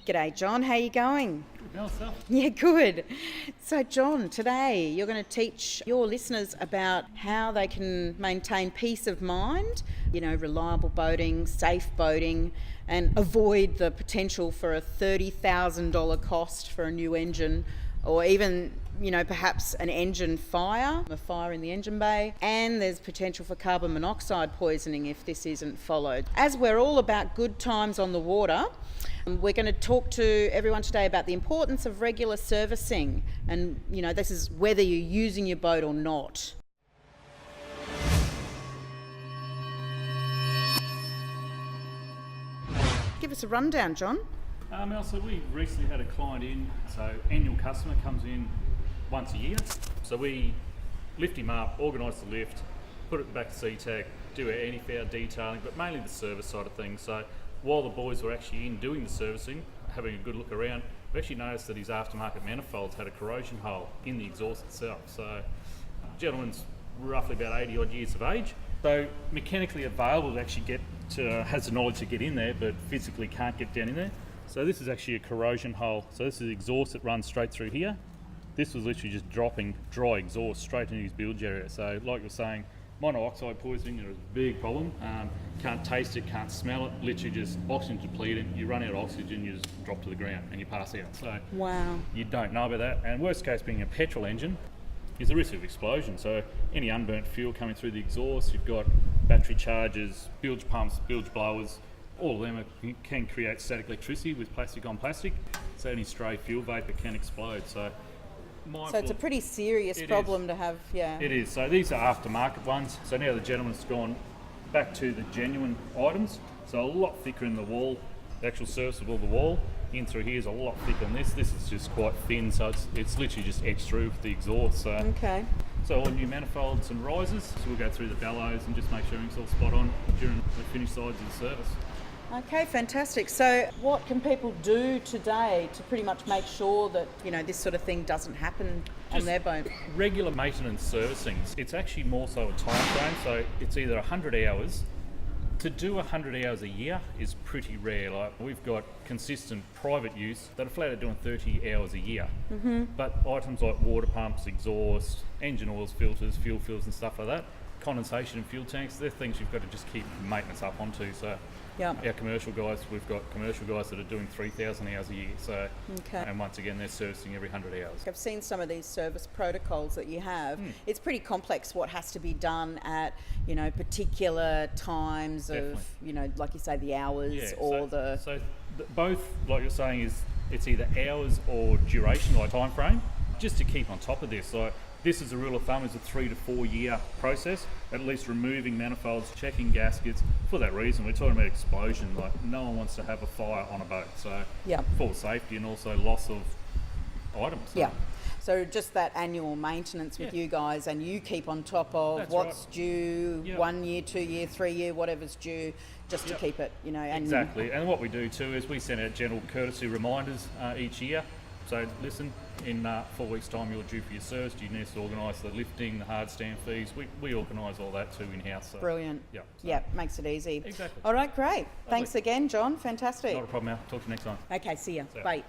G'day, John. How you going? Good, now yourself. Yeah, good. So, John, today you're going to teach your listeners about how they can maintain peace of mind, reliable boating, safe boating, and avoid the potential for a $30,000 cost for a new engine, or even, perhaps an engine fire, a fire in the engine bay, and there's potential for carbon monoxide poisoning if this isn't followed. As we're all about good times on the water, we're going to talk to everyone today about the importance of regular servicing, and this is whether you're using your boat or not. Give us a rundown, John. So we recently had a client in, so annual customer comes in once a year. So we lift him up, organise the lift, put it back to CTAC, do our anti-foul detailing, but mainly the service side of things. So while the boys were actually in doing the servicing, having a good look around, we actually noticed that his aftermarket manifolds had a corrosion hole in the exhaust itself. So the gentleman's roughly about 80 odd years of age. So mechanically available to actually has the knowledge to get in there, but physically can't get down in there. So this is actually a corrosion hole. So this is the exhaust that runs straight through here. This was literally just dropping dry exhaust straight into his bilge area. So like you're saying, monoxide poisoning is a big problem. Can't taste it, can't smell it, literally just oxygen depleted. You run out of oxygen, you just drop to the ground and you pass out. So wow, you don't know about that. And worst case being a petrol engine is the risk of explosion. So any unburnt fuel coming through the exhaust, you've got battery chargers, bilge pumps, bilge blowers, all of them can create static electricity with plastic on plastic. So any stray fuel vapor can explode. So it's a pretty serious problem to have, yeah. It is. So these are aftermarket ones. So now the gentleman's gone back to the genuine items. So a lot thicker in the wall, the actual surface of the wall. In through here is a lot thicker than this. This is just quite thin, so it's literally just etched through with the exhaust. So, okay. So all new manifolds and risers. So we'll go through the bellows and just make sure it's all spot on during the finished sides of the service. Okay, fantastic. So what can people do today to pretty much make sure that, this sort of thing doesn't happen on their boat? Regular maintenance servicing. It's actually more so a time frame, so it's either 100 hours. To do 100 hours a year is pretty rare. Like we've got consistent private use that are flat out doing 30 hours a year. Mm-hmm. But items like water pumps, exhaust, engine oils, filters, fuel filters and stuff like that, condensation and fuel tanks, they're things you've got to just keep maintenance up onto. So our commercial guys, we've got commercial guys that are doing 3,000 hours a year. So, and once again, they're servicing every 100 hours. I've seen some of these service protocols that you have. It's pretty complex what has to be done at, particular times. Definitely. Of, like you say, the hours both, like you're saying, is it's either hours or duration, like time frame, just to keep on top of this. Like this is a rule of thumb, is a 3 to 4 year process, at least removing manifolds, checking gaskets. For that reason, we're talking about explosion. Like no one wants to have a fire on a boat. So for safety and also loss of items. So. So just that annual maintenance with you guys, and you keep on top of what's due, 1 year, 2 year, 3 year, whatever's due, just to keep it, And exactly. And what we do too is we send out general courtesy reminders each year. So listen, in 4 weeks' time you're due for your service. You need to organise the lifting, the hard stand fees. We organise all that too in-house. So. Brilliant. Makes it easy. Exactly. All right, great. Thanks again, John. Fantastic. Not a problem, Al. Talk to you next time. Okay, see ya. Bye.